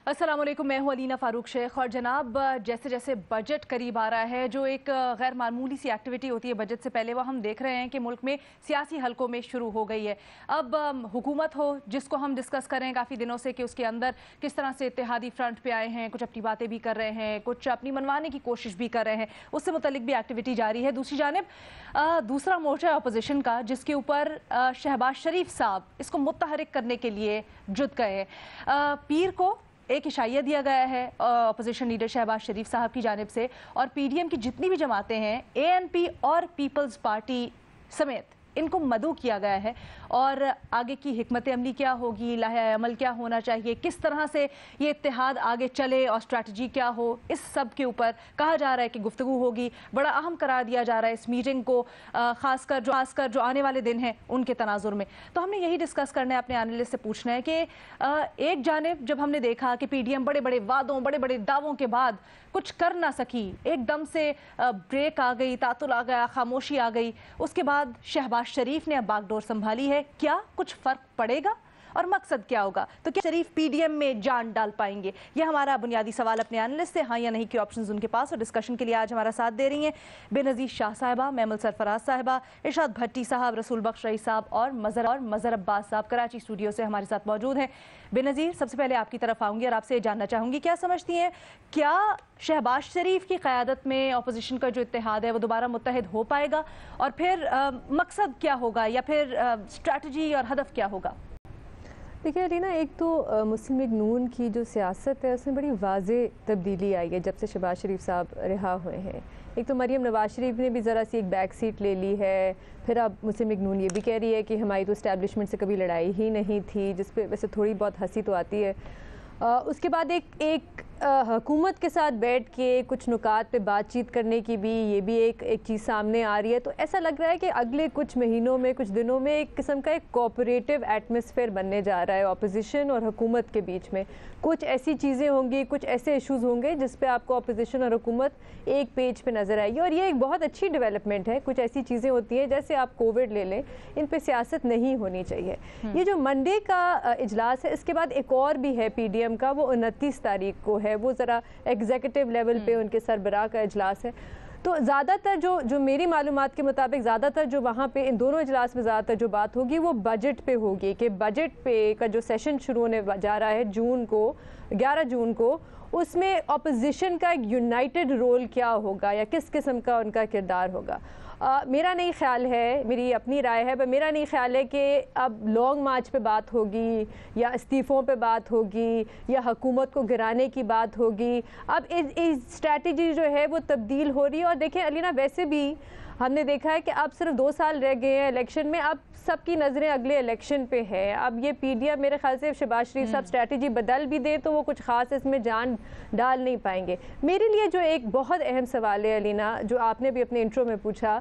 अस्सलाम वालेकुम, मैं हूं अलीना फारूक शेख। और जनाब, जैसे जैसे बजट करीब आ रहा है, जो एक गैर मामूली सी एक्टिविटी होती है बजट से पहले, वो हम देख रहे हैं कि मुल्क में सियासी हलकों में शुरू हो गई है। अब हुकूमत हो, जिसको हम डिस्कस कर रहे हैं काफ़ी दिनों से कि उसके अंदर किस तरह से इत्तेहादी फ्रंट पे आए हैं, कुछ अपनी बातें भी कर रहे हैं, कुछ अपनी मनवाने की कोशिश भी कर रहे हैं, उससे मुतल्लिक भी एक्टिविटी जारी है। दूसरी जानिब दूसरा मोर्चा है अपोजिशन का, जिसके ऊपर शहबाज शरीफ साहब इसको मुतहरिक करने के लिए जुट गए हैं। पीर को एक इशाइया दिया गया है अपोजिशन लीडर शहबाज शरीफ साहब की जानिब से, और पीडीएम की जितनी भी जमातें हैं, एएनपी और पीपल्स पार्टी समेत, इनको मदऊ किया गया है। और आगे की हिकमत अमली क्या होगी, लाहे अमल क्या होना चाहिए, किस तरह से ये इत्तेहाद आगे चले और स्ट्रैटेजी क्या हो, इस सब के ऊपर कहा जा रहा है कि गुफ्तगू होगी। बड़ा अहम करार दिया जा रहा है इस मीटिंग को, खासकर जो आने वाले दिन हैं उनके तनाजुर में। तो हमने यही डिस्कस करना है, अपने एनालिस्ट से पूछना है कि एक जानिब जब हमने देखा कि पीडीएम बड़े बड़े वादों, बड़े बड़े दावों के बाद कुछ कर ना सकी, एकदम से ब्रेक आ गई, तातुल आ गया, खामोशी आ गई, उसके बाद शहबाज शरीफ ने अब बागडोर संभाली है। क्या कुछ फर्क पड़ेगा और मकसद क्या होगा? तो क्या शरीफ पीडीएम में जान डाल पाएंगे? ये हमारा बुनियादी सवाल अपने एनालिस्ट से, हाँ या नहीं के ऑप्शंस उनके पास। और डिस्कशन के लिए आज हमारा साथ दे रही हैं बेनज़ीर शाह साहिबा, महमूद सरफराज साहिबा, इरशाद भट्टी साहब, रसूल बख्श रईस साहब और मज़हर अब्बास साहब कराची स्टूडियो से हमारे साथ मौजूद हैं। बेनज़ीर, सबसे पहले आपकी तरफ आऊँगी और आपसे जानना चाहूँगी, क्या समझती हैं, क्या शहबाज शरीफ की क़यादत में अपोजिशन का जो इत्तेहाद है वो दोबारा मुत्तहिद हो पाएगा? और फिर मकसद क्या होगा या फिर स्ट्रैटेजी और हदफ क्या होगा? देखिए अलीना, एक तो मुस्लिम लीग नून की जो सियासत है उसमें बड़ी वाज़ेह तब्दीली आई है जब से शहबाज शरीफ साहब रिहा हुए हैं। एक तो मरीम नवाज शरीफ ने भी ज़रा सी एक बैक सीट ले ली है, फिर अब मुस्लिम लीग नून ये भी कह रही है कि हमारी तो इस्टेब्लिशमेंट से कभी लड़ाई ही नहीं थी, जिस पे वैसे थोड़ी बहुत हंसी तो आती है। उसके बाद एक हुकूमत के साथ बैठ के कुछ नुकात पे बातचीत करने की भी ये भी एक चीज़ सामने आ रही है। तो ऐसा लग रहा है कि अगले कुछ महीनों में, कुछ दिनों में एक किस्म का एक कोऑपरेटिव एटमॉस्फेयर बनने जा रहा है अपोजिशन और हुकूमत के बीच में। कुछ ऐसी चीज़ें होंगी, कुछ ऐसे इश्यूज़ होंगे जिस पे आपको अपोजिशन और हुकूमत एक पेज पे नज़र आएगी, और ये एक बहुत अच्छी डेवलपमेंट है। कुछ ऐसी चीज़ें होती हैं, जैसे आप कोविड ले लें, इन पे सियासत नहीं होनी चाहिए। ये जो मंडे का इजलास है, इसके बाद एक और भी है पीडीएम का, वो 29 तारीख को है, वो ज़रा एग्जीक्यूटिव लेवल पे उनके सरबराह का इजलास है। तो ज़्यादातर जो मेरी मालूमात के मुताबिक ज़्यादातर जो वहाँ पे इन दोनों इजलास में ज़्यादातर जो बात होगी वो बजट पे होगी, कि बजट पे का जो सेशन शुरू होने जा रहा है 11 जून को, उसमें अपोजिशन का एक यूनाइटेड रोल क्या होगा या किस किस्म का उनका किरदार होगा। मेरा नहीं ख्याल है, मेरी अपनी राय है, पर मेरा नहीं ख्याल है कि अब लॉन्ग मार्च पे बात होगी या इस्तीफ़ों पे बात होगी या हुकूमत को गिराने की बात होगी। अब इस स्ट्रैटेजी जो है वो तब्दील हो रही है। और देखें अलीना, वैसे भी हमने देखा है कि अब सिर्फ 2 साल रह गए हैं इलेक्शन में, अब सबकी नज़रें अगले इलेक्शन पे है। अब ये पीडीएम मेरे ख्याल से शहबाज शरीफ साहब स्ट्रैटेजी बदल भी दे तो वो कुछ ख़ास इसमें जान डाल नहीं पाएंगे। मेरे लिए जो एक बहुत अहम सवाल है अलीना, जो आपने भी अपने इंट्रो में पूछा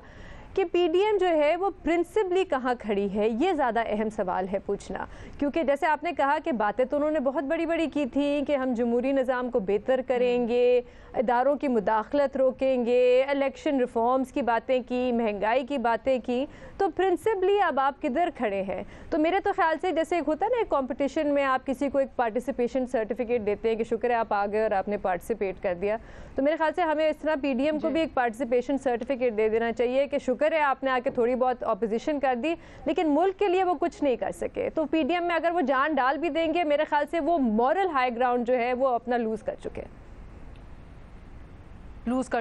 कि पीडीएम जो है वो प्रिंसिपली कहाँ खड़ी है, ये ज़्यादा अहम सवाल है पूछना। क्योंकि जैसे आपने कहा कि बातें तो उन्होंने बहुत बड़ी बड़ी की थी कि हम जमहूरी निज़ाम को बेहतर करेंगे, इदारों की मुदाखलत रोकेंगे, इलेक्शन रिफॉर्म्स की बातें की, महंगाई की बातें की, तो प्रिंसिपली अब आप किधर खड़े हैं? तो मेरे तो ख्याल से जैसे एक होता है ना, एक कॉम्पिटिशन में आप किसी को एक पार्टिसिपेशन सर्टिफिकेट देते हैं कि शुक्र है आप आ गए और आपने पार्टिसिपेट कर दिया, तो मेरे ख्याल से हमें इस तरह पीडीएम को भी एक पार्टिसिपेशन सर्टिफिकेट दे देना चाहिए कि शुक्र है आपने आके थोड़ी बहुत ऑपोजिशन कर दी, लेकिन मुल्क के लिए वो कुछ नहीं कर सके। तो पीडीएम में अगर वो जान डाल भी देंगे, मेरे ख्याल से वो मॉरल हाई ग्राउंड जो है वो अपना लूज़ कर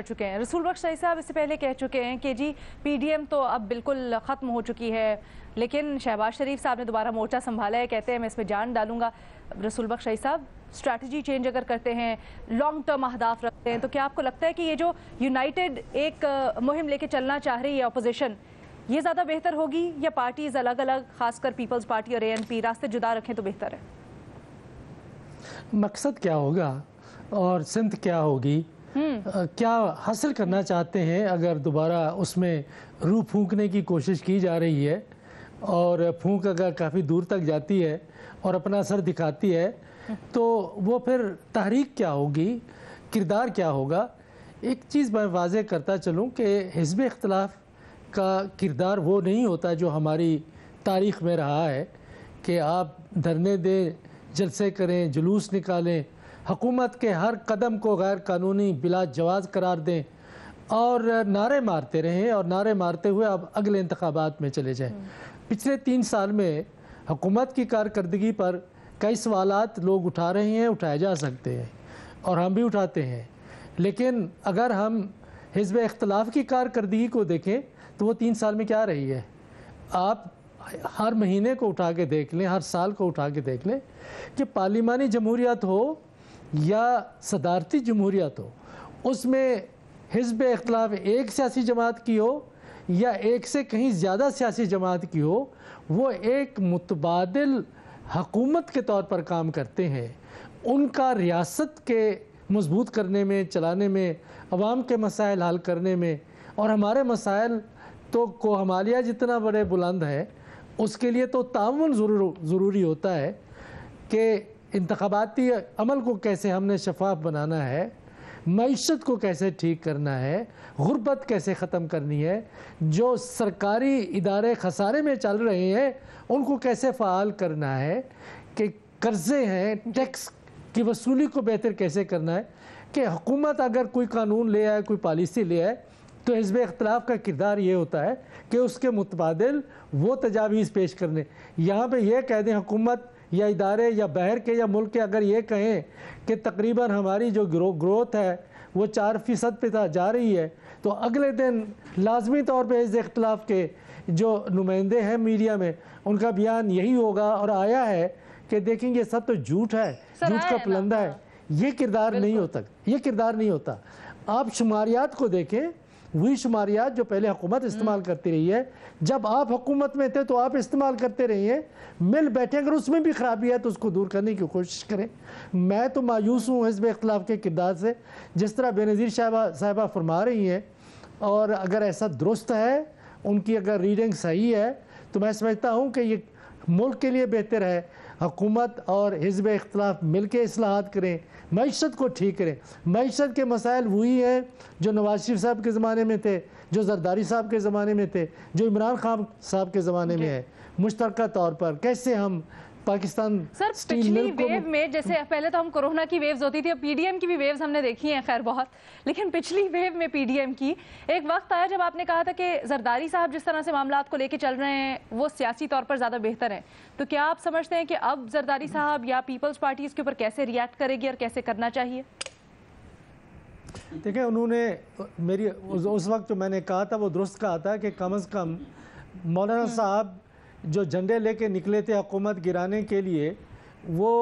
चुके हैं। रसूल बख्श रईस साहब इससे पहले कह चुके हैं कि जी पीडीएम तो अब बिल्कुल ख़त्म हो चुकी है, लेकिन शहबाज शरीफ साहब ने दोबारा मोर्चा संभाला है, कहते हैं मैं इसमें जान डालूंगा। रसूल बख्श रईस साहब, स्ट्रैटेजी चेंज अगर करते हैं, लॉन्ग टर्म अहदाफ रखते हैं, तो क्या आपको लगता है कि ये जो यूनाइटेड एक मुहिम लेके चलना चाह रही है अपोजिशन, ये ज़्यादा बेहतर होगी, या पार्टीज़ अलग अलग, खासकर पीपल्स पार्टी और एएनपी, रास्ते जुदा रखें तो बेहतर है? मकसद क्या होगा और सिमत क्या होगी, क्या हासिल करना चाहते हैं? अगर दोबारा उसमें रूह फूंकने की कोशिश की जा रही है और फूंक अगर काफ़ी दूर तक जाती है और अपना असर दिखाती है, तो वो फिर तहरीक क्या होगी, किरदार क्या होगा? एक चीज़ मैं वाज़ेह करता चलूँ कि हिज़्ब इख्तिलाफ का किरदार वो नहीं होता जो हमारी तारीख़ में रहा है कि आप धरने दें, जलसे करें, जुलूस निकालें, حکومت کے ہر قدم کو غیر قانونی بلا جواز قرار دیں اور نعرے مارتے رہیں اور نعرے مارتے ہوئے اب اگلے انتخابات میں چلے جائیں۔ پچھلے 3 سال میں حکومت کی کارکردگی پر کئی سوالات لوگ اٹھا رہے ہیں، اٹھائے جا سکتے ہیں اور ہم بھی اٹھاتے ہیں، لیکن اگر ہم حزب اختلاف کی کارکردگی کو دیکھیں تو وہ 3 سال میں کیا رہی ہے۔ آپ ہر مہینے کو اٹھا کے دیکھ لیں، ہر سال کو اٹھا کے دیکھ لیں کہ پارلیمانی جمہوریت ہو یا صدارتی جمہوریت ہو، اس میں حزب اختلاف ایک سیاسی جماعت کی ہو یا ایک سے کہیں زیادہ سیاسی جماعت کی ہو، وہ ایک متبادل حکومت کے طور پر کام کرتے ہیں۔ ان کا ریاست کے مضبوط کرنے میں، چلانے میں، عوام کے مسائل حل کرنے میں، اور ہمارے مسائل تو کو ہمالیہ جتنا بڑے بلند ہے، اس کے لیے تو تعاون ضروری ہوتا ہے کہ انتخاباتی عمل کو کیسے ہم نے شفاف بنانا ہے، معیشت کو کیسے ٹھیک کرنا ہے، غربت کیسے ختم کرنی ہے، جو سرکاری ادارے خسارے میں چل رہے ہیں ان کو کیسے فعال کرنا ہے، کہ قرضے ہیں، ٹیکس کی وصولی کو بہتر کیسے کرنا ہے، کہ حکومت اگر کوئی قانون لے آئے، کوئی پالیسی لے آئے تو حزب اختلاف کا کردار یہ ہوتا ہے کہ اس کے متبادل وہ تجاویز پیش کرنے۔ یہاں پہ یہ کہہ دیں حکومت یا ادارے یا بحر کے یا ملک کے اگر یہ کہیں کہ تقریباً ہماری جو گروتھ ہے وہ 4% پہ جا رہی ہے، تو اگلے دن لازمی طور پہ حزب اختلاف کے جو نمائندے ہیں میڈیا میں ان کا بیان یہی ہوگا اور آیا ہے کہ دیکھیں یہ سب تو جھوٹ ہے، جھوٹ کا پلندہ ہے۔ یہ کردار نہیں ہوتا، یہ کردار نہیں ہوتا۔ آپ شماریات کو دیکھیں، وہی شماریات جو پہلے حکومت استعمال کرتی رہی ہے، جب آپ حکومت میں تھے تو آپ استعمال کرتے رہی ہیں، مل بیٹھے، اگر اس میں بھی خرابی ہے تو اس کو دور کرنے کی کوشش کریں۔ میں تو مایوس ہوں حزب اختلاف کے کردار سے، جس طرح بینظیر صاحبہ فرما رہی ہیں، اور اگر ایسا درست ہے، ان کی اگر ریڈنگ صحیح ہے تو میں سمجھتا ہوں کہ یہ ملک کے لیے بہتر ہے حکومت اور حزب اختلاف مل کے اصلاحات کریں، معیشت کو ٹھیک کریں۔ معیشت کے مسائل وہی ہیں جو نواز شریف صاحب کے زمانے میں تھے، جو زرداری صاحب کے زمانے میں تھے، جو عمران خان صاحب کے زمانے میں ہے۔ مشترکہ طور پر کیسے ہم پاکستان سر پچھلی ویو میں، جیسے پہلے تو ہم کورونا کی ویوز ہوتی تھی، اب پی ڈی ایم کی بھی ویوز ہم نے دیکھی ہیں خیر بہت، لیکن پچھلی ویو میں پی ڈی ایم کی ایک وقت آیا جب آپ نے کہا تھا کہ زرداری صاحب جس طرح سے معاملات کو لے کے چل رہے ہیں وہ سیاسی طور پر زیادہ بہتر ہیں، تو کیا آپ سمجھتے ہیں کہ اب زرداری صاحب یا پیپلز پارٹی اس کے اوپر کیسے ریئیکٹ کرے گی اور کیسے کرنا چاہیے؟ دیکھیں انہوں نے میری اس وقت جو میں نے کہا تھا وہ درست کہا تھا کہ کم از کم مولانا صاحب جو جھنڈے لے کے نکلے تھے حکومت گرانے کے لیے، وہ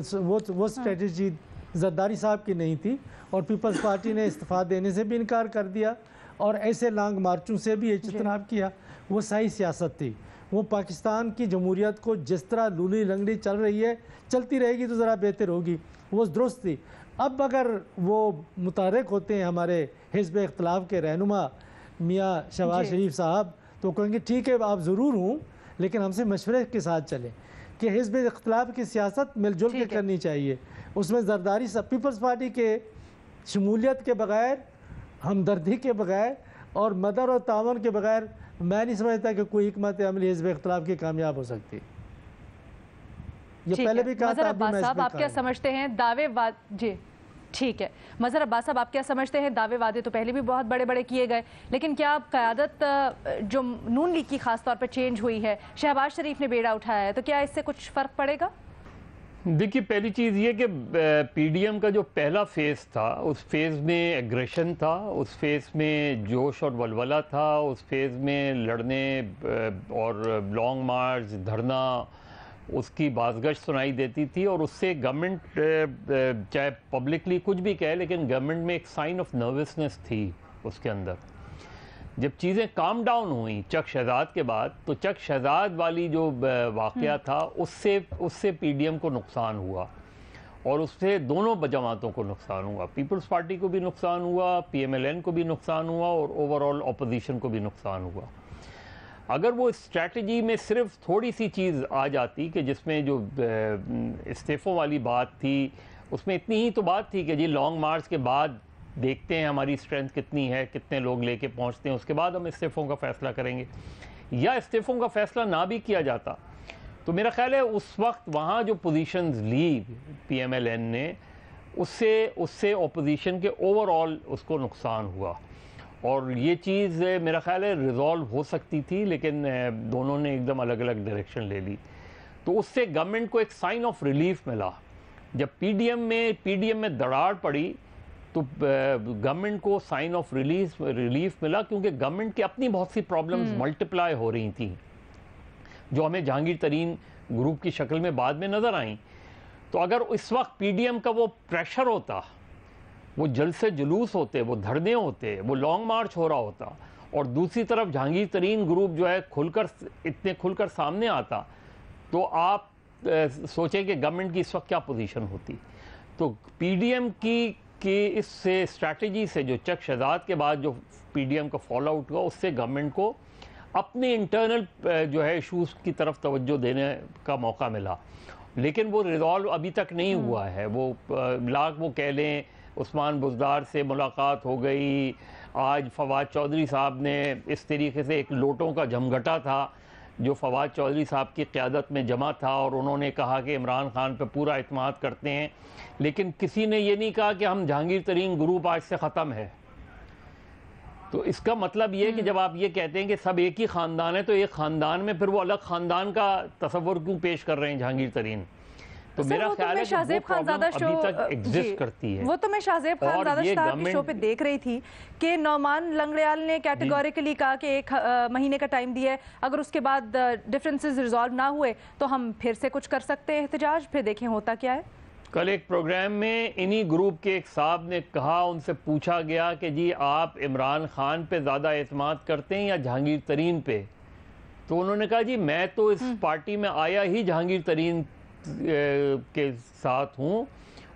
اسٹریٹجی زرداری صاحب کی نہیں تھی، اور پیپلز پارٹی نے استعفیٰ دینے سے بھی انکار کر دیا اور ایسے لانگ مارچوں سے بھی اجتناب کیا۔ وہ صحیح سیاست تھی، وہ پاکستان کی جمہوریت کو جس طرح لولی لنگڑی چل رہی ہے چلتی رہے گی تو ذرا بہتر ہوگی، وہ درست تھی۔ اب اگر وہ متحرک ہوتے ہیں ہمارے حزب اختلاف کے رہنما میاں شہباز شریف صاحب، تو کہیں گے ٹھیک ہے آپ ضرور ہوں لیکن ہم سے مشورے کے ساتھ چلیں کہ حزب اختلاف کی سیاست مل جل کے کرنی چاہیے۔ اس میں زرداری صاحب پیپلز پارٹی کے شمولیت کے بغیر، ہمدردی کے بغیر اور مدد اور تعاون کے بغیر میں نہیں سمجھتا کہ کوئی حکمت عملی حزب اختلاف کی کامیاب ہو سکتی۔ یہ پہلے بھی کہا تھا، عباس صاحب آپ کیا سمجھتے ہیں دعوے جی ٹھیک ہے، مظہر عباس صاحب آپ کیا سمجھتے ہیں؟ دعوے وعدے تو پہلے بھی بہت بڑے بڑے کیے گئے، لیکن کیا اب قیادت جو نون لیگ کی خاص طور پر چینج ہوئی ہے، شہباز شریف نے بیڑا اٹھایا ہے، تو کیا اس سے کچھ فرق پڑے گا؟ دیکھیے پہلی چیز یہ کہ پی ڈی ایم کا جو پہلا فیز تھا اس فیز میں ایگریشن تھا، اس فیز میں جوش اور ولولہ تھا، اس فیز میں لڑنے اور لانگ مارچ، دھرنا، اس کی بازگشت سنائی دیتی تھی، اور اس سے گورنمنٹ چاہے پبلکلی کچھ بھی کہے لیکن گورنمنٹ میں ایک سائن آف نروسنس تھی اس کے اندر۔ جب چیزیں کام ڈاؤن ہوئیں چک شہزاد کے بعد، تو چک شہزاد والی جو واقعہ تھا اس سے پی ڈی ایم کو نقصان ہوا، اور اس سے دونوں جماعتوں کو نقصان ہوا، پیپلز پارٹی کو بھی نقصان ہوا، پی ایم ایل این کو بھی نقصان ہوا، اور اوور آل اپوزیشن کو بھی نقصان ہوا۔ اگر وہ اسٹریٹجی میں صرف تھوڑی سی چیز آ جاتی کہ جس میں جو استعفوں والی بات تھی، اس میں اتنی ہی تو بات تھی کہ جی لانگ مارچ کے بعد دیکھتے ہیں ہماری اسٹرینتھ کتنی ہے، کتنے لوگ لے کے پہنچتے ہیں، اس کے بعد ہم استعفوں کا فیصلہ کریں گے، یا استعفوں کا فیصلہ نہ بھی کیا جاتا، تو میرا خیال ہے اس وقت وہاں جو پوزیشنز لی پی ایم ایل این نے، اس سے اپوزیشن کے اوور آل اس کو نقصان ہوا، اور یہ چیز میرا خیال ہے ریزالو ہو سکتی تھی، لیکن دونوں نے ایک دم الگ الگ ڈائریکشن لے لی، تو اس سے گورنمنٹ کو ایک سائن آف ریلیف ملا۔ جب پی ڈی ایم میں دراڑ پڑی تو گورنمنٹ کو سائن آف ریلیف ملا، کیونکہ گورنمنٹ کی اپنی بہت سی پرابلمز ملٹیپلائی ہو رہی تھیں جو ہمیں جہانگیر ترین گروپ کی شکل میں بعد میں نظر آئیں۔ تو اگر اس وقت پی ڈی ایم کا وہ پریشر ہوتا، وہ جلسے جلوس ہوتے، وہ دھرنے ہوتے، وہ لانگ مارچ ہو رہا ہوتا، اور دوسری طرف جہانگیر ترین گروپ جو ہے اتنے کھل کر سامنے آتا، تو آپ سوچیں کہ گورنمنٹ کی اس وقت کیا پوزیشن ہوتی۔ تو پی ڈی ایم کی اس سے اسٹریٹجی سے جو چک شہزاد کے بعد جو پی ڈی ایم کا فال آؤٹ ہوا، اس سے گورنمنٹ کو اپنے انٹرنل جو ہے ایشوز کی طرف توجہ دینے کا موقع ملا، لیکن وہ ریزالو ابھی تک نہیں ہوا ہے۔ وہ کہہ لیں عثمان بزدار سے ملاقات ہو گئی، آج فواد چودھری صاحب نے اس طریقے سے ایک لوٹوں کا جھمگھٹا تھا جو فواد چودھری صاحب کی قیادت میں جمع تھا، اور انہوں نے کہا کہ عمران خان پہ پورا اعتماد کرتے ہیں، لیکن کسی نے یہ نہیں کہا کہ ہم جہانگیر ترین گروپ آج سے ختم ہے۔ تو اس کا مطلب یہ کہ جب آپ یہ کہتے ہیں کہ سب ایک ہی خاندان ہے، تو ایک خاندان میں پھر وہ الگ خاندان کا تصور کیوں پیش کر رہے ہیں جہانگیر ترین؟ تو میرا خیال ہے کہ وہ پرابلم ابھی تک ایگزسٹ کرتی ہے۔ وہ تو میں شاہزیب خان زادہ صاحب کے شو پہ دیکھ رہی تھی کہ نعمان لنگڑیال نے کیٹیگوریکلی کہا کہ 1 مہینے کا ٹائم دیا ہے، اگر اس کے بعد ڈفرینسز ریزالو نہ ہوئے تو ہم پھر سے کچھ کر سکتے ہیں احتجاج، پھر دیکھیں ہوتا کیا ہے۔ کل ایک پروگرام میں انہی گروپ کے ایک صاحب نے کہا، ان سے پوچھا گیا کہ جی آپ عمران خان پہ زیادہ اعتماد کرتے ہیں یا جہانگیر ترین پہ؟ تو انہوں نے کہا جی میں تو اس پارٹی میں آیا ہی جہانگیر ترین کے ساتھ ہوں،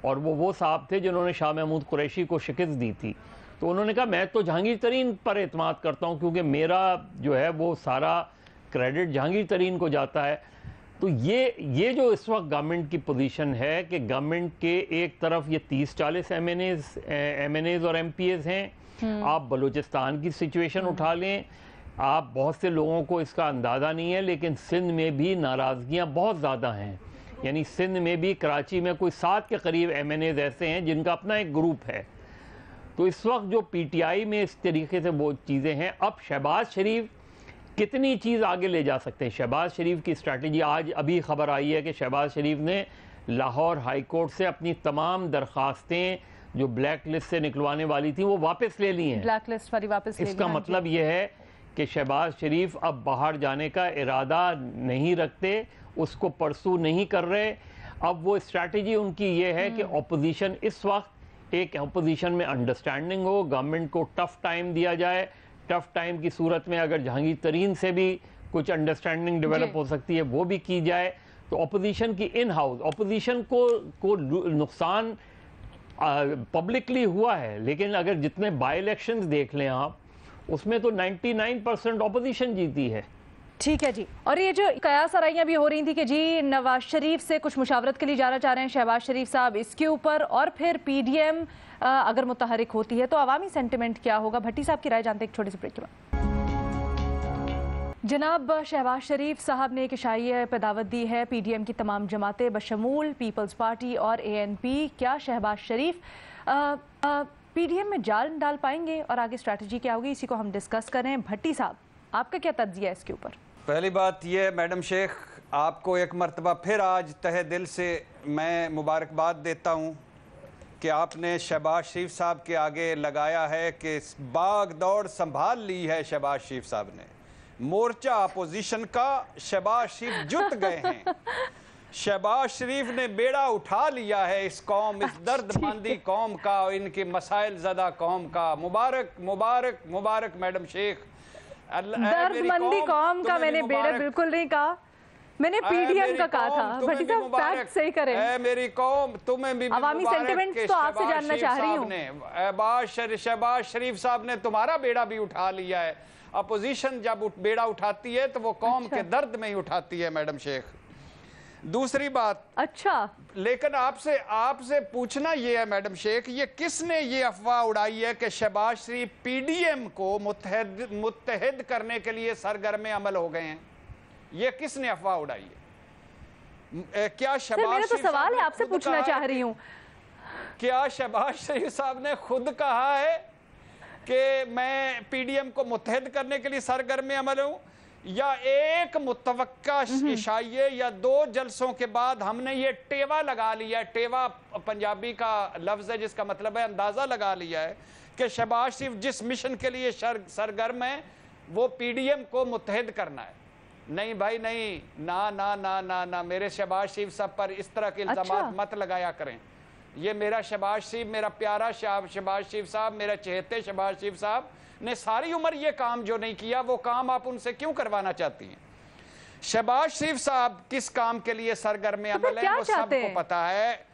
اور وہ صاحب تھے جنہوں نے شاہ محمود قریشی کو شکست دی تھی۔ تو انہوں نے کہا میں تو جہانگیر ترین پر اعتماد کرتا ہوں، کیونکہ میرا جو ہے وہ سارا کریڈٹ جہانگیر ترین کو جاتا ہے۔ تو یہ جو اس وقت گورنمنٹ کی پوزیشن ہے کہ گورنمنٹ کے ایک طرف یہ 30-40 ایم این ایز اور ایم پی ایز ہیں، آپ بلوچستان کی سچویشن اٹھا لیں، آپ بہت سے لوگوں کو اس کا اندازہ نہیں ہے، لیکن سندھ میں بھی ناراضگیاں بہت زیادہ ہیں، یعنی سندھ میں بھی کراچی میں کوئی 7 کے قریب ایم این ایز ایسے ہیں جن کا اپنا ایک گروپ ہے۔ تو اس وقت جو پی ٹی آئی میں اس طریقے سے وہ چیزیں ہیں، اب شہباز شریف کتنی چیز آگے لے جا سکتے ہیں؟ شہباز شریف کی اسٹریٹجی، آج ابھی خبر آئی ہے کہ شہباز شریف نے لاہور ہائی کورٹ سے اپنی تمام درخواستیں جو بلیک لسٹ سے نکلوانے والی تھیں وہ واپس لے لی ہیں۔ بلیک لسٹ والی واپس لے لی۔ اس کا مطلب یہ ہے کہ شہباز شریف اب باہر جانے کا ارادہ نہیں رکھتے، اس کو پرسو نہیں کر رہے۔ اب وہ اسٹریٹجی ان کی یہ ہے کہ اپوزیشن اس وقت ایک اپوزیشن میں انڈرسٹینڈنگ ہو، گورنمنٹ کو ٹف ٹائم دیا جائے، ٹف ٹائم کی صورت میں اگر جہانگیر ترین سے بھی کچھ انڈرسٹینڈنگ ڈیولپ ہو سکتی ہے وہ بھی کی جائے۔ تو اپوزیشن کی ان ہاؤس اپوزیشن کو نقصان پبلکلی ہوا ہے، لیکن اگر جتنے بائی الیکشنز دیکھ لیں آپ، اس میں تو 99% اپوزیشن جیتی ہے۔ ٹھیک ہے جی، اور یہ جو قیاس آرائیاں بھی ہو رہی تھی کہ جی نواز شریف سے کچھ مشاورت کے لیے جانا چاہ رہے ہیں شہباز شریف صاحب اس کے اوپر، اور پھر پی ڈی ایم اگر متحرک ہوتی ہے تو عوامی سینٹیمنٹ کیا ہوگا؟ بھٹی صاحب کی رائے جانتے ہیں ایک چھوٹی سی بریک کے بعد۔ جناب شہباز شریف صاحب نے ایک عشائیہ پہ دعوت دی ہے پی ڈی ایم کی تمام جماعتیں بشمول پیپلز پارٹی اور اے این پی۔ کیا شہباز شریف پی ڈی ایم میں جال ڈال پائیں گے اور آگے اسٹریٹجی کیا ہوگی؟ اسی کو ہم ڈسکس کریں۔ بھٹی صاحب آپ کا کیا تجزیہ ہے اس کے اوپر؟ پہلی بات یہ میڈم شیخ، آپ کو ایک مرتبہ پھر آج تہہ دل سے میں مبارکباد دیتا ہوں کہ آپ نے شہباز شریف صاحب کے آگے لگایا ہے کہ باغ دوڑ سنبھال لی ہے شہباز شریف صاحب نے، مورچہ اپوزیشن کا شہباز شریف جت گئے ہیں، شہباز شریف نے بیڑا اٹھا لیا ہے اس قوم، اس درد مندی قوم کا، ان کے مسائل زدہ قوم کا۔ مبارک مبارک مبارک میڈم شیخ۔ درد مندی قوم کا میں نے بیڑا بالکل نہیں کہا، میں نے پی ڈی ایم کا کہا تھا۔ بھٹی صاحب فیکٹ صحیح کریں۔ اے میری قوم تمہیں بھی عوامی سینٹیمنٹس تو آپ سے جاننا چاہ رہی ہوں۔ شہباز شریف صاحب نے تمہارا بیڑا بھی اٹھا لیا ہے۔ اپوزیشن جب بیڑا اٹھاتی ہے تو وہ قوم کے درد میں ہی اٹھاتی ہے میڈم شیخ۔ دوسری بات، اچھا لیکن آپ سے پوچھنا یہ ہے میڈم شیخ، یہ کس نے یہ افواہ اڑائی ہے کہ شہباز شریف پی ڈی ایم کو متحد کرنے کے لیے سرگرم عمل ہو گئے ہیں؟ یہ کس نے افواہ اڑائی ہے؟ کیا شہباز میرا تو سوال ہے، آپ سے پوچھنا چاہ رہی ہوں۔ क्या शहबाज शरीफ साहब ने खुद कहा है कि मैं पीडीएम को मुत्तहद करने के लिए सरगर्म अमल हूं, या एक मुतवक्का इशाइये या 2 जलसों के बाद हमने ये टेवा लगा लिया है, टेवा पंजाबी का लफ्ज़ है जिसका मतलब है अंदाज़ा लगा लिया है कि शहबाज शरीफ जिस मिशन के लिए सरगर्म है वो पीडीएम को मुत्तहद करना है। नहीं भाई नहीं, ना ना ना ना ना, मेरे शहबाज शरीफ साहब पर इस तरह के इल्ज़ामात मत लगाया करें। ये मेरा शहबाज शरीफ, मेरा प्यारा शहबाज शरीफ साहब, मेरा चहेते शहबाज शरीफ साहब ने सारी उम्र ये काम जो नहीं किया वो काम आप उनसे क्यों करवाना चाहती हैं? शहबाज शरीफ साहब किस काम के लिए सरगर्म अमल है वो सबको पता है।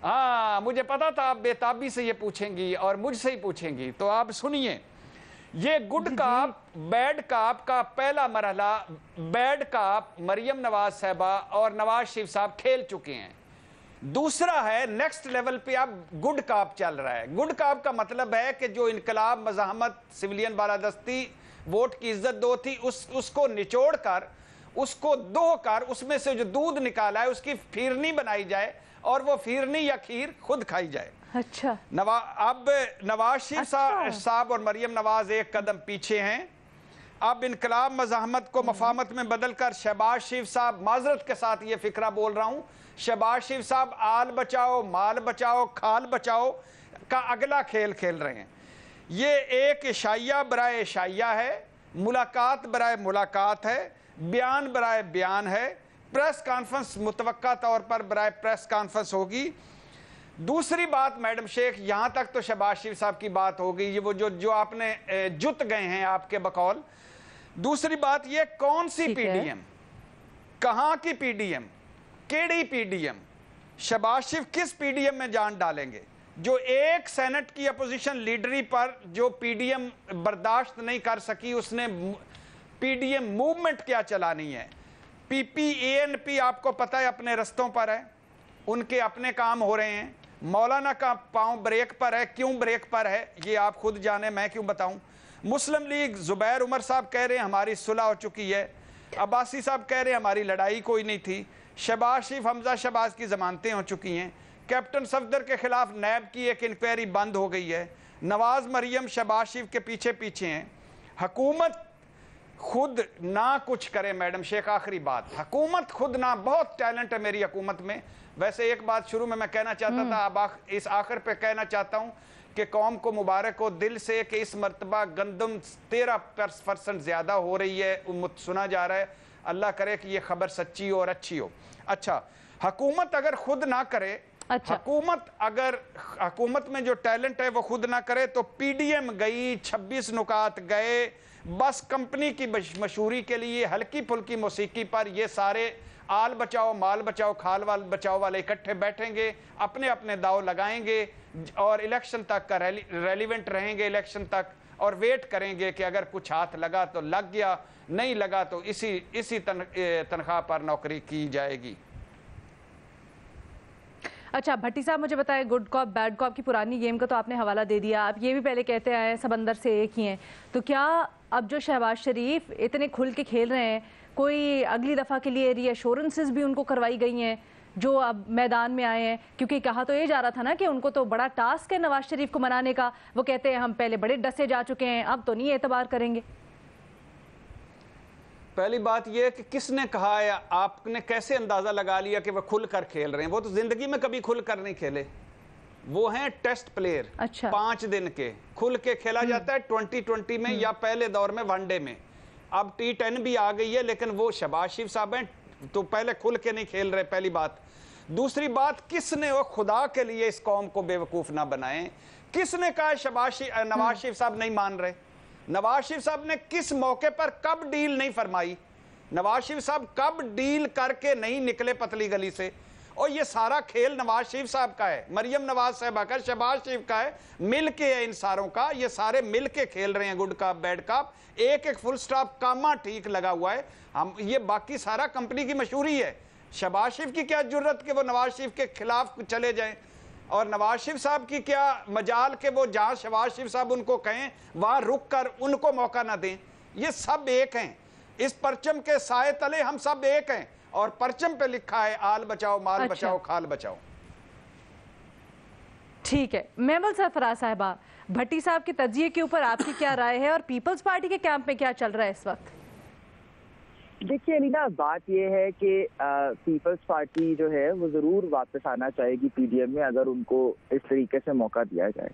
हाँ, मुझे पता था आप बेताबी से ये पूछेंगी और मुझसे ही पूछेंगी, तो आप सुनिए। ये गुड काप बैड काप का पहला मरहला बैड काप मरियम नवाज साहबा और नवाज शरीफ साहब खेल चुके हैं। दूसरा है नेक्स्ट लेवल पे अब गुड काप चल रहा है। गुड काप का मतलब है कि जो इनकलाब, मज़ाहमत, सिविलियन बालादस्ती, वोट की इज्जत दो थी, उसको निचोड़ कर, उसको दो कर, उसमें से जो दूध निकाला है उसकी फिरनी बनाई जाए और वो फिरनी या खीर खुद खाई जाए। अच्छा, अब नवाज शरीफ साहब और मरियम नवाज एक कदम पीछे हैं। अब इनकलाब मज़ाहमत को मफामत में बदल कर शहबाज शरीफ साहब, माजरत के साथ ये फिक्रा बोल रहा हूँ, शहबाज शरीफ साहब आल बचाओ, माल बचाओ, खाल बचाओ का अगला खेल खेल रहे हैं। ये एक इशाइया बराए इशाइया है, मुलाकात बराए मुलाकात है, बयान बराए बयान है, प्रेस कॉन्फ्रेंस मुतवक्का तौर पर बराए प्रेस कॉन्फ्रेंस होगी। दूसरी बात मैडम शेख, यहाँ तक तो शहबाज शरीफ साहब की बात हो गई, ये वो जो आपने जुत गए हैं आपके बकौल। दूसरी बात ये, कौन सी पीडीएम, कहाँ की पीडीएम, केड़ी पीडीएम, शहबाज शरीफ किस पीडीएम में जान डालेंगे? जो एक सेनेट की अपोजिशन लीडरी पर जो पीडीएम बर्दाश्त नहीं कर सकी, उसने पीडीएम मूवमेंट क्या चलानी है। पीपीएएनपी आपको पता है अपने रस्तों पर है, उनके अपने काम हो रहे हैं। मौलाना का पांव ब्रेक पर है, क्यों ब्रेक पर है ये आप खुद जाने, मैं क्यों बताऊं। मुस्लिम लीग जुबैर उमर साहब कह रहे हैं हमारी सुलह हो चुकी है, अब्बासी साहब कह रहे हैं हमारी लड़ाई कोई नहीं थी, शहबाज शरीफ, हमजा शहबाज की जमानतें हो चुकी हैं, कैप्टन सफदर के खिलाफ नैब की एक इंक्वायरी बंद हो गई है, नवाज मरियम शहबाज शरीफ के पीछे पीछे हैं। हुकूमत खुद ना कुछ करे मैडम शेख, आखिरी बात, हुकूमत खुद ना, बहुत टैलेंट है मेरी हुकूमत में। वैसे एक बात शुरू में मैं कहना चाहता था, अब इस आखिर पे कहना चाहता हूं कि कौम को मुबारक हो दिल से कि इस मरतबा गंदम 13% ज्यादा हो रही है, सुना जा रहा है। अल्लाह करे कि ये खबर सच्ची हो और अच्छी हो। अच्छा, हुकूमत अगर खुद ना करे, हुकूमत में जो टैलेंट है वो खुद ना करे, तो पीडीएम गई, 26 नुकात गए, बस कंपनी की मशहूरी के लिए हल्की फुल्की मौसीकी पर ये सारे आल बचाओ, माल बचाओ, खाल वाल बचाओ वाले इकट्ठे बैठेंगे, अपने अपने दाव लगाएंगे और इलेक्शन तक का रेलिवेंट रहेंगे, इलेक्शन तक, और वेट करेंगे कि अगर कुछ हाथ लगा तो लग गया, नहीं लगा तो इसी तनख्वाह पर नौकरी की जाएगी। अच्छा भट्टी साहब, मुझे बताएं, गुड कॉप बैड कॉप की पुरानी गेम का तो आपने हवाला दे दिया, आप ये भी पहले कहते आए सब अंदर से एक ही हैं, तो क्या अब जो शहबाज शरीफ इतने खुल के खेल रहे हैं, कोई अगली दफ़ा के लिए रीअश्योरेंसेस भी उनको करवाई गई हैं जो अब मैदान में आए हैं? क्योंकि कहा तो ये जा रहा था ना कि उनको तो बड़ा टास्क है नवाज शरीफ को मनाने का, वो कहते हैं हम पहले बड़े डसे जा चुके हैं, अब तो नहीं एतबार करेंगे। पहली बात यह कि किसने कहा है, आपने कैसे अंदाजा लगा लिया कि वो खुल कर खेल रहे हैं? वो तो जिंदगी में कभी खुल कर नहीं खेले, वो हैं टेस्ट प्लेयर। अच्छा। 5 दिन के खुल के खेला जाता है 2020 में या पहले दौर में वनडे में, अब T10 भी आ गई है, लेकिन वो शहबाज शरीफ साहब हैं तो पहले खुल के नहीं खेल रहे, पहली बात। दूसरी बात, किसने वो खुदा के लिए इस कौम को बेवकूफ ना बनाए, किसने कहा नवाज शरीफ साहब नहीं मान रहे? नवाज शरीफ साहब ने किस मौके पर कब डील नहीं फरमाई? नवाज शरीफ साहब कब डील करके नहीं निकले पतली गली से? और ये सारा खेल नवाज शरीफ साहब का है, मरियम नवाज साहबा का, शहबाज शरीफ का है, मिल के है इन सारों का, ये सारे मिल के खेल रहे हैं गुड काप बैड काप, एक एक फुल स्टॉप कामा ठीक लगा हुआ है। हम ये बाकी सारा कंपनी की मशहूरी है। शहबाज शरीफ की क्या जुर्रत कि वो नवाज शरीफ के खिलाफ चले जाएं, और नवाज शरीफ साहब की क्या मजाल के वो जहां शहबाज शरीफ साहब उनको कहें वहां रुक कर उनको मौका ना दें। ये सब एक हैं, इस परचम के साए तले हम सब एक हैं, और परचम पे लिखा है आल बचाओ, माल बचाओ, खाल बचाओ। ठीक है, मेमल सरफराज साहिबा, भट्टी साहब के तजिए के ऊपर आपकी क्या राय है और पीपल्स पार्टी के कैंप में क्या चल रहा है इस वक्त? देखिए अलीना, बात यह है कि पीपल्स पार्टी जो है वो ज़रूर वापस आना चाहेगी पीडीएम में अगर उनको इस तरीके से मौका दिया जाए।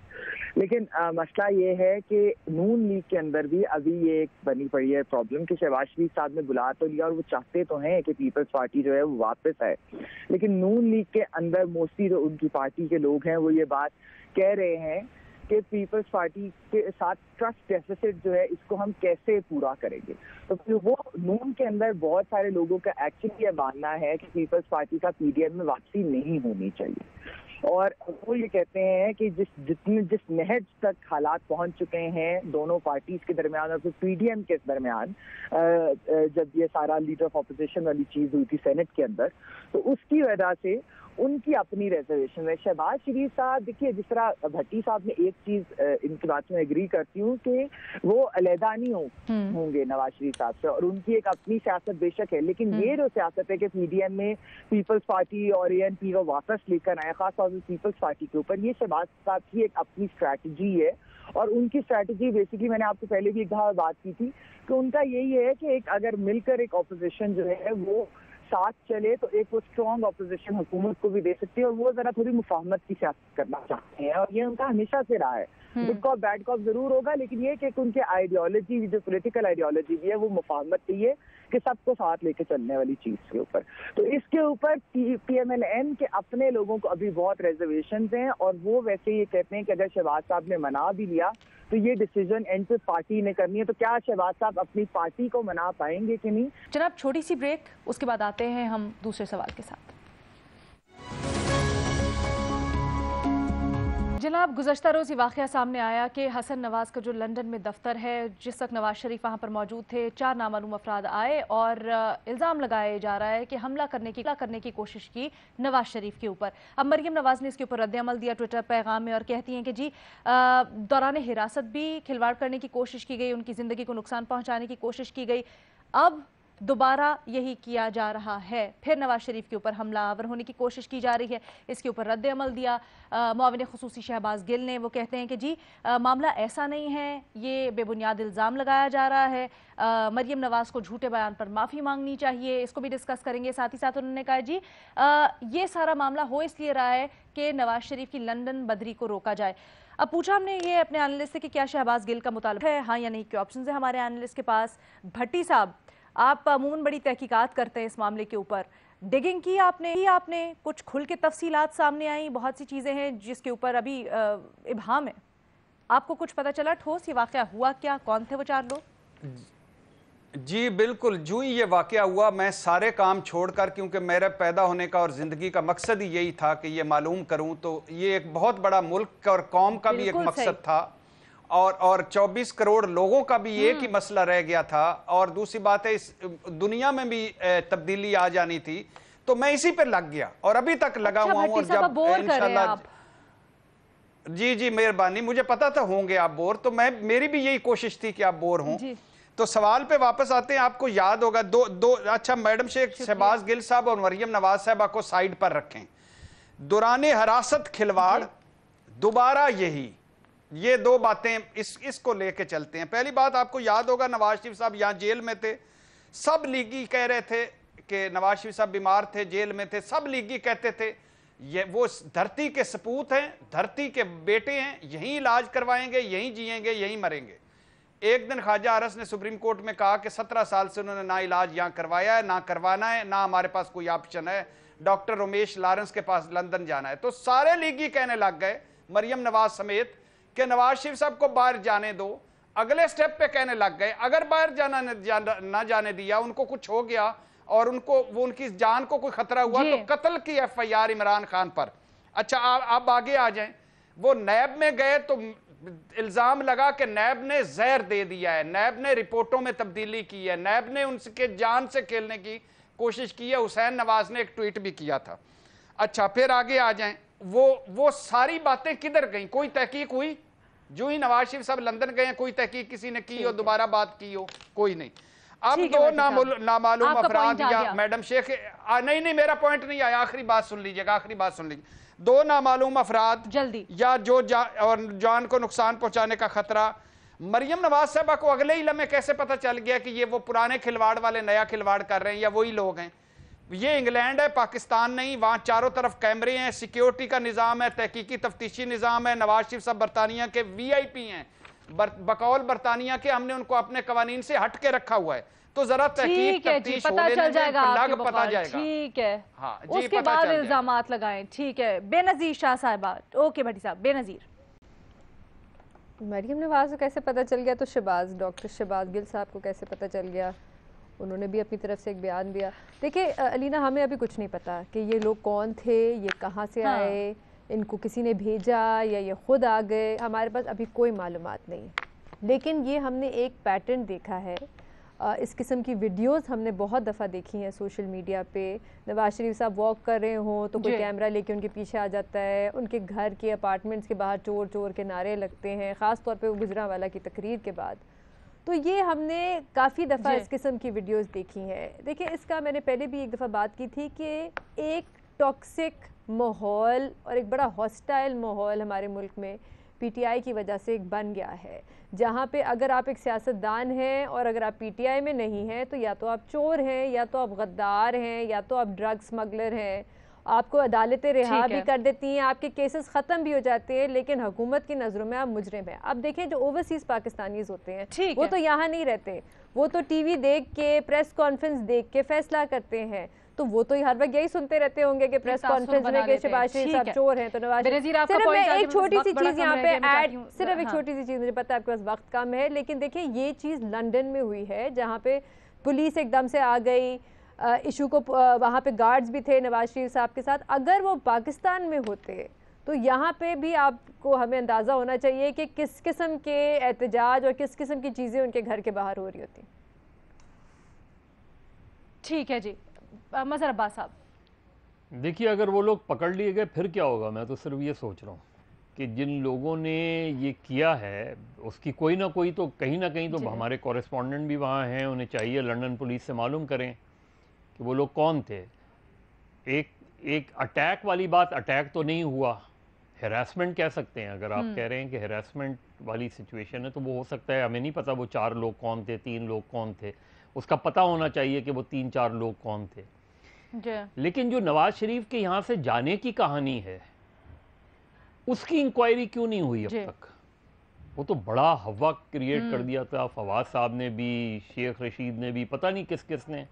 लेकिन मसला ये है कि नून लीग के अंदर भी अभी ये एक बनी पड़ी है प्रॉब्लम कि शहबाज शरीफ साहब ने बुला तो लिया और वो चाहते तो हैं कि पीपल्स पार्टी जो है वो वापस आए, लेकिन नून लीग के अंदर मोस्टली जो उनकी पार्टी के लोग हैं वो ये बात कह रहे हैं कि पीपल्स पार्टी के साथ ट्रस्ट डेफिसिट जो है इसको हम कैसे पूरा करेंगे। तो फिर वो नून के अंदर बहुत सारे लोगों का एक्चुअली ये मानना है कि पीपल्स पार्टी का पीडीएम में वापसी नहीं होनी चाहिए, और वो ये कहते हैं कि जिस नहज तक हालात पहुंच चुके हैं दोनों पार्टीज के दरमियान और फिर पीडीएम के दरमियान जब ये सारा लीडर ऑफ अपोजिशन वाली चीज हुई थी सेनेट के अंदर, तो उसकी वजह से उनकी अपनी रिजर्वेशन है। शहबाज शरीफ साहब, देखिए जिस तरह भट्टी साहब ने एक चीज इनकी बात में एग्री करती हूँ कि वो अलहदा नहीं होंगे नवाज शरीफ साहब से, और उनकी एक अपनी सियासत बेशक है, लेकिन ये जो सियासत है कि पीडीएम में पीपल्स पार्टी और एएनपी को वापस लेकर आए खासतौर से पीपल्स पार्टी के ऊपर, ये शहबाज साहब की एक अपनी स्ट्रैटेजी है। और उनकी स्ट्रैटेजी बेसिकली मैंने आपको पहले भी एक दफा बात की थी कि उनका यही है कि एक अगर मिलकर एक ऑपोजिशन जो है वो साथ चले तो एक वो स्ट्रॉन्ग अपोजिशन हुकूमत को भी दे सकती है, और वो जरा थोड़ी मुफाहमत की सियासत करना चाहते हैं, और ये उनका हमेशा से रहा है। गुड कॉप बैड कॉप जरूर होगा, लेकिन ये कि उनके आइडियोलॉजी जो पॉलिटिकल आइडियोलॉजी भी है वो मुफाहमत की है कि सबको साथ लेके चलने वाली चीज के ऊपर। तो इसके ऊपर पीएमएलएन के अपने लोगों को अभी बहुत रिजर्वेशंस हैं, और वो वैसे ये कहते हैं कि अगर शहबाज साहब ने मना भी लिया तो ये डिसीजन एंड पे पार्टी ने करनी है, तो क्या शहबाज साहब अपनी पार्टी को मना पाएंगे कि नहीं। जनाब छोटी सी ब्रेक, उसके बाद आते हैं हम दूसरे सवाल के साथ। जनाब गुज़श्ता रोज़ ये वाक़या सामने आया कि हसन नवाज़ का जो लंदन में दफ्तर है, जिस वक्त नवाज शरीफ वहाँ पर मौजूद थे, 4 नामालूम अफराद आए और इल्ज़ाम लगाया जा रहा है कि हमला करने की कोशिश की नवाज शरीफ के ऊपर। अब मरियम नवाज़ ने इसके ऊपर रद्द-ए-अमल दिया ट्विटर पैगाम में और कहती हैं कि जी दौरान हिरासत भी खिलवाड़ करने की कोशिश की गई, उनकी ज़िंदगी को नुकसान पहुँचाने की कोशिश की गई, अब दोबारा यही किया जा रहा है, फिर नवाज शरीफ के ऊपर हमलावर होने की कोशिश की जा रही है। इसके ऊपर रद्द अमल दिया मुआविन खुसूसी शहबाज गिल ने। वो कहते हैं कि जी मामला ऐसा नहीं है, ये बेबुनियाद इल्ज़ाम लगाया जा रहा है, मरियम नवाज़ को झूठे बयान पर माफ़ी मांगनी चाहिए, इसको भी डिस्कस करेंगे। साथ ही साथ उन्होंने कहा जी ये सारा मामला हो इसलिए रहा है कि नवाज शरीफ की लंदन बदरी को रोका जाए। अब पूछा हमने ये अपने एनालिस्ट से कि क्या शहबाज गिल का मुतालबा है, हाँ या नहीं, क्या ऑप्शन है हमारे एनालिस्ट के पास। भट्टी साहब, आप अमूमन बड़ी तहकीकात करते हैं इस मामले के ऊपर, डिगिंग की आपने कुछ खुल के तफसीलात सामने आई, बहुत सी चीज़ें हैं जिसके ऊपर अभी इबहाम है, आपको कुछ पता चला ठोस ये वाक़या हुआ क्या, कौन थे वो 4 लोग? जी बिल्कुल, जो ही ये वाक़या हुआ मैं सारे काम छोड़कर, क्योंकि मेरे पैदा होने का और ज़िंदगी का मकसद ही यही था कि ये मालूम करूं, तो ये एक बहुत बड़ा मुल्क और कौम का भी एक मकसद था, और 24 करोड़ लोगों का भी एक ही मसला रह गया था, और दूसरी बात है इस दुनिया में भी तब्दीली आ जानी थी, तो मैं इसी पे लग गया और अभी तक लगा हुआ हूं। और जब इंशाल्लाह, जी मेहरबानी, मुझे पता था होंगे आप बोर, तो मेरी भी यही कोशिश थी कि आप बोर हों। तो सवाल पे वापस आते हैं। आपको याद होगा दो अच्छा मैडम शेख शहबाज गिल साहब और मरियम नवाज साहबा को साइड पर रखें, दौराने हिरासत खिलवाड़, दोबारा यही, ये 2 बातें इसको लेके चलते हैं। पहली बात आपको याद होगा नवाज शरीफ साहब यहाँ जेल में थे, सब लीगी कह रहे थे कि नवाज शरीफ साहब बीमार थे, जेल में थे, सब लीगी कहते थे ये वो धरती के सपूत हैं, धरती के बेटे हैं, यहीं इलाज करवाएंगे, यहीं जिएंगे, यहीं मरेंगे। एक दिन ख्वाजा अरस ने सुप्रीम कोर्ट में कहा कि 17 साल से उन्होंने ना इलाज यहाँ करवाया है, ना करवाना है, ना हमारे पास कोई ऑप्शन है, डॉक्टर रमेश लॉरेंस के पास लंदन जाना है। तो सारे लीगी कहने लग गए, मरियम नवाज समेत, कि नवाज शरीफ साहब को बाहर जाने दो। अगले स्टेप पे कहने लग गए अगर बाहर ना जाने दिया, उनको कुछ हो गया और उनकी जान को कोई खतरा हुआ तो कत्ल की FIR इमरान खान पर। अच्छा आप आगे आ जाएं, वो नैब में गए तो इल्जाम लगा कि नैब ने जहर दे दिया है, नैब ने रिपोर्टों में तब्दीली की है, नैब ने उनके जान से खेलने की कोशिश की है। हुसैन नवाज ने एक ट्वीट भी किया था। अच्छा फिर आगे आ जाएं, वो सारी बातें किधर गई? कोई तहकीक हुई? जो ही नवाज शरीफ साहब लंदन गए कोई तहकीक किसी ने की हो, दोबारा बात की हो? कोई नहीं। अब ठीक है, दो वैसे साहब। नामालूम आपका अफराद point आ या गया। मैडम शेख नहीं मेरा पॉइंट नहीं आया, आखिरी बात सुन लीजिएगा, आखिरी बात सुन लीजिए। दो नामालूम अफराद जल्दी या जो और जान को नुकसान पहुंचाने का खतरा। मरियम नवाज साहबा को अगले ही लम्हे कैसे पता चल गया कि ये वो पुराने खिलवाड़ वाले नया खिलवाड़ कर रहे हैं या वही लोग हैं? ये इंग्लैंड है, पाकिस्तान नहीं, वहाँ चारों तरफ कैमरे हैं, सिक्योरिटी का निज़ाम है, तहकीकी तफ्तीशी निज़ाम है। नवाज शरीफ साहब बरतानिया के VIP हैं, बकौल बरतानिया के, हमने उनको अपने कवानीन से हट के रखा हुआ है। तो जरा तहकीक ठीक है जी, तफ्तीश पता होने चल में जाएगा लग आपके पता बकौल। जाएगा। ठीक है, हाँ जी, उसके पता बाद चल जाएगा। इल्जामात लगाएं। ठीक है, बेनजीर शाह साहिबा। ओके भट्टी साहब, बेनजीर। मरियम नवाज को कैसे पता चल गया, तो डॉक्टर शहबाज गिल साहब को कैसे पता चल गया? उन्होंने भी अपनी तरफ से एक बयान दिया। देखिए अलीना, हमें अभी कुछ नहीं पता कि ये लोग कौन थे, ये कहाँ से आए, इनको किसी ने भेजा या ये खुद आ गए, हमारे पास अभी कोई मालूमात नहीं। लेकिन ये हमने एक पैटर्न देखा है, इस किस्म की वीडियोस हमने बहुत दफ़ा देखी हैं सोशल मीडिया पे। नवाज शरीफ साहब वॉक कर रहे हों तो कोई कैमरा लेके उनके पीछे आ जाता है, उनके घर के अपार्टमेंट्स के बाहर चोर चोर के नारे लगते हैं, ख़ास तौर पे वो गुजरांवाला की तकरीर के बाद। तो ये हमने काफ़ी दफ़ा इस किस्म की वीडियोस देखी हैं। देखिए, इसका मैंने पहले भी एक दफ़ा बात की थी कि एक टॉक्सिक माहौल और एक बड़ा हॉस्टाइल माहौल हमारे मुल्क में PTI की वजह से एक बन गया है, जहाँ पे अगर आप एक सियासतदान हैं और अगर आप PTI में नहीं हैं तो या तो आप चोर हैं, या तो आप गद्दार हैं, या तो आप ड्रग स्मगलर हैं। आपको अदालतें रिहा भी कर देती हैं, आपके केसेस ख़त्म भी हो जाते हैं, लेकिन हुकूमत की नज़रों में आप मुजरिम हैं। अब देखें, जो ओवरसीज़ पाकिस्तानीज़ होते हैं वो तो यहाँ नहीं रहते, वो तो TV देख के, प्रेस कॉन्फ्रेंस देख के फैसला करते हैं। तो वो तो हर वक्त यही सुनते रहते होंगे कि प्रेस कॉन्फ्रेंस में कि शहबाज शरीफ साहब चोर हैं। तो नवाज सिर्फ मैं एक छोटी सी चीज़ यहाँ पे ऐड, सिर्फ एक छोटी सी चीज़, मुझे पता है आपके पास वक्त कम है, लेकिन देखिए ये चीज़ लंदन में हुई है, जहाँ पे पुलिस एकदम से आ गई, इशू को वहाँ पे गार्ड्स भी थे नवाज शरीफ साहब के साथ। अगर वो पाकिस्तान में होते तो यहाँ पे भी आपको, हमें अंदाज़ा होना चाहिए कि किस किस्म के एहतजाज और किस किस्म की चीज़ें उनके घर के बाहर हो रही होती। ठीक है जी, मज़हर अब्बास साहब। देखिए, अगर वो लोग पकड़ लिए गए फिर क्या होगा? मैं तो सिर्फ ये सोच रहा हूँ कि जिन लोगों ने ये किया है उसकी कोई ना कोई तो कहीं ना कहीं तो हमारे कॉरेस्पॉन्डेंट भी वहाँ हैं, उन्हें चाहिए लंदन पुलिस से मालूम करें कि वो लोग कौन थे। एक अटैक वाली बात, अटैक तो नहीं हुआ, हैरेसमेंट कह सकते हैं। अगर आप कह रहे हैं कि हैरेसमेंट वाली सिचुएशन है तो वो हो सकता है, हमें नहीं पता वो 4 लोग कौन थे, 3 लोग कौन थे, उसका पता होना चाहिए कि वो 3-4 लोग कौन थे। लेकिन जो नवाज शरीफ के यहाँ से जाने की कहानी है उसकी इंक्वायरी क्यों नहीं हुई अब तक? वो तो बड़ा हवा क्रिएट कर दिया था फवाद साहब ने भी, शेख रशीद ने भी, पता नहीं किस किस ने,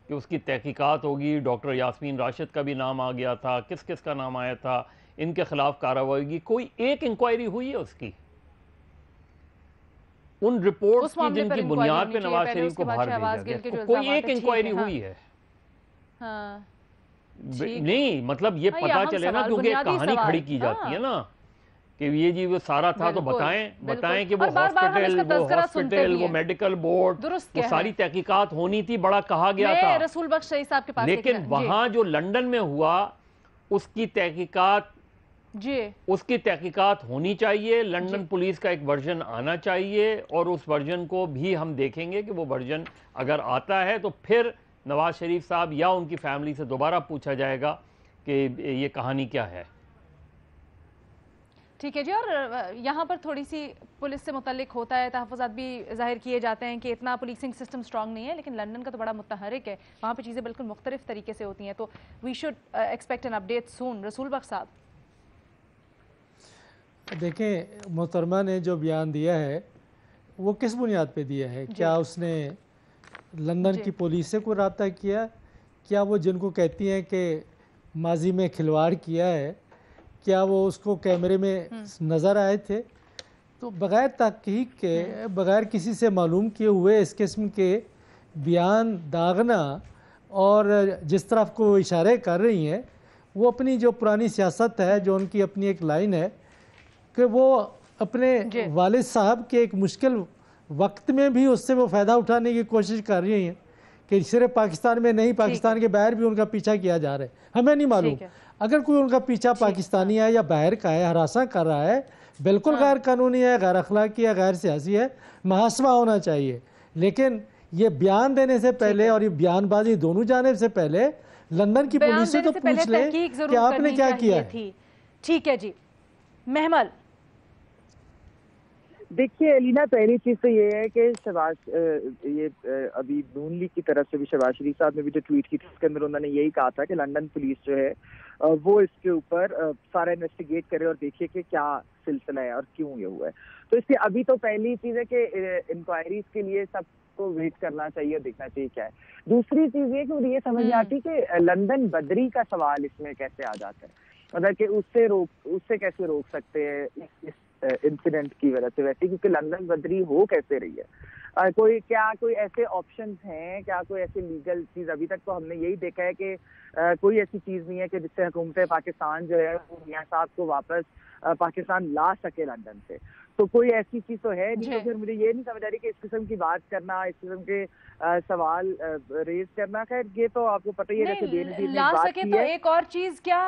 कि उसकी तहकीकात होगी। डॉक्टर यास्मीन राशिद का भी नाम आ गया था, किस किस का नाम आया था, इनके खिलाफ कार्रवाई होगी। कोई एक इंक्वायरी हुई है उसकी? उन रिपोर्ट्स की जिनकी बुनियाद पे नवाज शरीफ को बाहर भेजा गया, कोई एक इंक्वायरी हुई है? नहीं, मतलब ये पता चले ना, क्योंकि एक कहानी खड़ी की जाती है ना कि ये जी वो सारा था, तो बताएं कि वो हॉस्पिटल, वो मेडिकल बोर्ड, वो सारी तहकीकात होनी थी, बड़ा कहा गया था रसूल बख्श शहीद साहब के पास। लेकिन वहां जो लंदन में हुआ उसकी तहकीकात होनी चाहिए। लंदन पुलिस का एक वर्जन आना चाहिए और उस वर्जन को भी हम देखेंगे कि वो वर्जन अगर आता है तो फिर नवाज शरीफ साहब या उनकी फैमिली से दोबारा पूछा जाएगा कि ये कहानी क्या है। ठीक है जी। और यहाँ पर थोड़ी सी पुलिस से मुतल्लिक होता है, तहफ़्फ़ुज़ात भी ज़ाहिर किए जाते हैं कि इतना पुलिसिंग सिस्टम स्ट्रॉन्ग नहीं है, लेकिन लंदन का तो बड़ा मुतहरिक है, वहाँ पे चीज़ें बिल्कुल मुख्तलिफ तरीके से होती हैं। तो we should expect an update soon. Rasool Bakhsh साहब, देखें, मोहतरमा ने जो बयान दिया है वो किस बुनियाद पे दिया है? क्या उसने लंदन की पुलिस से कोई रब्ता किया? क्या वो जिनको कहती हैं कि माजी में खिलवाड़ किया है, क्या वो उसको कैमरे में नज़र आए थे? तो बग़ैर तहक़ीक़ के, बग़ैर किसी से मालूम किए हुए इस किस्म के बयान दागना और जिस तरफ को इशारे कर रही हैं, वो अपनी जो पुरानी सियासत है, जो उनकी अपनी एक लाइन है कि वो अपने वालिद साहब के एक मुश्किल वक्त में भी उससे वो फ़ायदा उठाने की कोशिश कर रही हैं कि सिर्फ पाकिस्तान में नहीं, पाकिस्तान के बाहर भी उनका पीछा किया जा रहा है। हमें नहीं मालूम, अगर कोई उनका पीछा पाकिस्तानी है या बाहर का है, हरासा कर रहा है, बिल्कुल गैर कानूनी है, गैर अखलाकी है, गैर सियासी है, मुहासबा होना चाहिए। लेकिन ये बयान देने से पहले और ये बयानबाजी दोनों जाने से पहले लंदन की पुलिस से तो पूछ ले कि आपने क्या किया है। ठीक है जी। महमल, देखिए अलीना, पहली चीज तो ये है कि शहबाज अभी नून लीग की तरफ से भी शहबाज शरीफ साहब ने भी जो ट्वीट की थी उसके अंदर उन्होंने यही कहा था कि लंदन पुलिस जो है वो इसके ऊपर सारा इन्वेस्टिगेट करे और देखिए कि क्या सिलसिला है और क्यों ये हुआ है। तो इसलिए अभी तो पहली चीज है कि इंक्वायरीज के लिए सबको वेट करना चाहिए, देखना चाहिए क्या है। दूसरी चीज ये कि मुझे ये समझ नहीं आती कि लंदन बदरी का सवाल इसमें कैसे आ जाता है, मतलब कि उससे कैसे रोक सकते हैं इस इंसिडेंट की वजह से, वैसे क्योंकि लंदन बदरी हो कैसे रही है, कोई ऐसे ऑप्शंस हैं, क्या कोई ऐसी लीगल चीज? अभी तक तो हमने यही देखा है कि कोई ऐसी चीज नहीं है कि जिससे हुकूमत पाकिस्तान जो है वो मियां साहब को वापस पाकिस्तान ला सके लंदन से। तो कोई ऐसी चीज तो है नहीं। तो फिर मुझे ये नहीं समझ आ रही कि इस किस्म की बात करना, इस किस्म के सवाल रेज करना, खैर ये तो आपको पता ही है जैसे बेनजीर ने ला बात सके की तो है। एक और चीज, क्या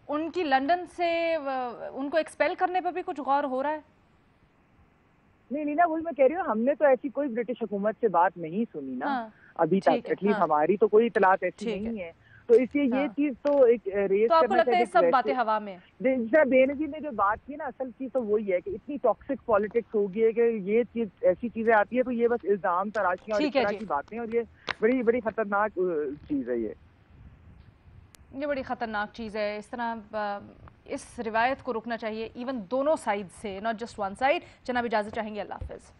उनकी लंदन से उनको एक्सपेल करने पर भी कुछ गौर हो रहा है? नहीं ना, वही मैं कह रही हूँ, हमने तो ऐसी कोई ब्रिटिश हुकूमत से बात नहीं सुनी ना अभी तक, एटलीस्ट हमारी तो कोई इतलात ऐसी नहीं है। तो इसलिए ये चीज तो एक रेस तो आपको लगता है सब बातें हवा में? जिस बेनजीर ने जो बात की ना, असल चीज तो वही है कि इतनी टॉक्सिक पॉलिटिक्स हो गई है कि ये चीज ऐसी चीजें आती है तो ये बस इल्जाम तराशियां और इस तरह की बातें, और ये बड़ी बड़ी खतरनाक चीज है। ये बड़ी खतरनाक चीज़ है। इस तरह इस रिवायत को रोकना चाहिए, इवन दोनों साइड से, नॉट जस्ट वन साइड। जनाब इजाज़त चाहेंगे, अल्लाह हाफ़िज़।